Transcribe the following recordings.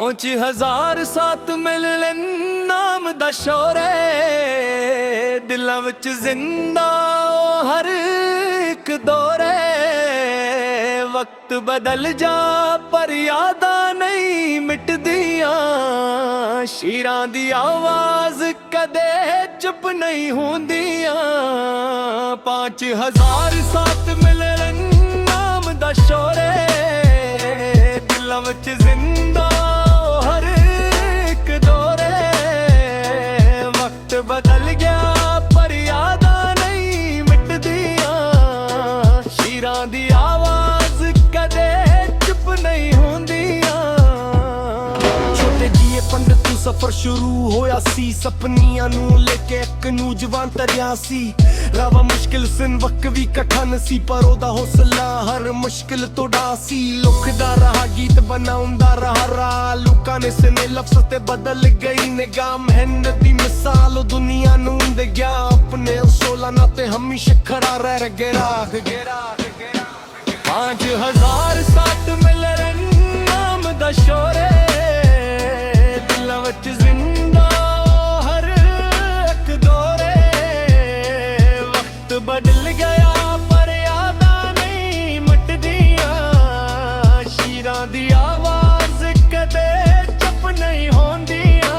पहुंच हजार साथ मिलने नाम दा शोर है, दिलों विच जिंदा हर एक दौर है। वक्त बदल जा पर यादां नहीं मिटदियां, शीरां दी आवाज कदे चुप नहीं होंदियां। 5000 साथ मिलने नाम दा शोर है, दिलों विच जिंदा हर एक दौर है। वक्त बदल गया पर यादां नहीं मिटदियां, शीरां दी आवाज कदे चुप नहीं होंदियां। छोटे जिए पंडित तू सफर शुरू होया सी, सपनियां नू लेके एक नौजवान तरिया सी। रावा मुश्किल सिन वक्त भी कठन सी, पर ओदा हौसला हर मुश्किल तो डासी। लुकदा रहा गीत बनाउंदा रहा राह, लोकां ने सुने लफ्ज़ ते बदल गई निगाह। मेहनत दी मिसाल दुनिया नू दे गया, अपने उसूलां नाते हमेशा खड़ा रह गया। 5000 साथ मिल रहे नाम दा शोर है, दिलों विच जिंदा हर एक दौर है। वक्त बदल गया पर यादां नहीं मिटदियां, शीरां दी आवाज कदे चुप नहीं होंदियां।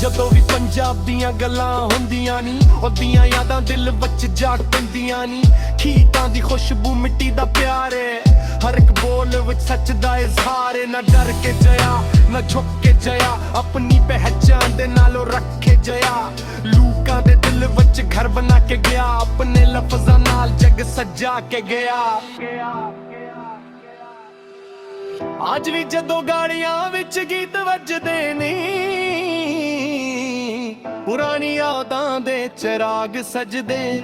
ਜਦੋਂ ਵੀ ਪੰਜਾਬ ਦੀਆਂ ਗੱਲਾਂ ਹੁੰਦੀਆਂ ਨੀ, ਉਹਦੀਆਂ ਯਾਦਾਂ ਦਿਲ ਵਿੱਚ ਜਾ ਟੰਦੀਆਂ ਨੀ। ਖੀਤਾਂ ਦੀ ਖੁਸ਼ਬੂ ਮਿੱਟੀ ਦਾ ਪਿਆਰ ਏ, ਹਰ ਇੱਕ ਬੋਲ ਵਿੱਚ ਸੱਚ ਦਾ ਇਜ਼ਹਾਰ ਏ। ਨਾ ਡਰ ਕੇ ਜਿਆ ਨਾ ਝੁਕ ਕੇ ਜਿਆ, ਆਪਣੀ ਪਹਿਚਾਨ ਦੇ ਨਾਲੋਂ ਰੱਖੇ ਜਿਆ। ਲੋਕਾਂ ਦੇ ਦਿਲ ਵਿੱਚ ਘਰ ਬਣਾ ਕੇ ਗਿਆ, ਆਪਣੇ ਲਫ਼ਜ਼ਾਂ ਨਾਲ ਜਗ ਸਜਾ ਕੇ ਗਿਆ। ਅੱਜ ਵੀ ਜਦੋਂ ਗਾੜੀਆਂ ਵਿੱਚ ਗੀਤ ਵੱਜਦੇ ਨੇ, ਪੁਰਾਣੀ ਯਾਦਾਂ ਦੇ ਚਿਰਾਗ ਸਜਦੇ।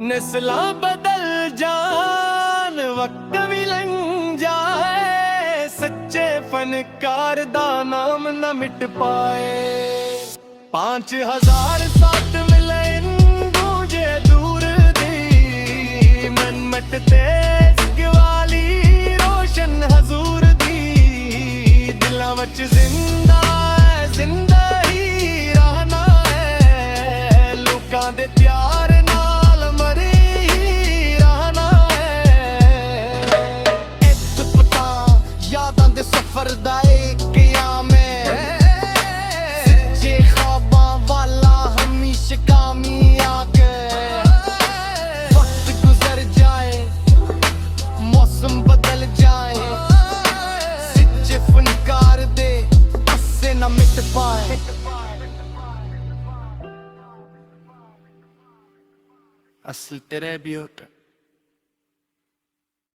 ਨਸਲਾਂ ਬਦਲ ਜਾਣ ਵਕਤ ਵੀ ਲੰਘ ਜਾਏ, ਸੱਚੇ ਫਨਕਾਰ ਦਾ ਨਾਮ ਨਾ ਮਿਟ ਪਾਏ। 5000 ਸਾਥ ਮਿਲੇ ਗੂੰਜੇ ਦੂਰ ਦੀ, ਮਨ ਮਟ ਤੇ रोशन हजूर दी। दिलों विच जिंदा जिंदा ही रहना है, लोकां दे प्यार नाल मरे ही रहना है। इत्त पता यादां दे सफर दा क़याम है, सच्चे ख्वाबां वाला हमेशा कामयाब है। वक्त गुजर जाए मौसम बदल जाए, सच्चे फनकार दे उससे न मिट पाए। असल तेरे भी होता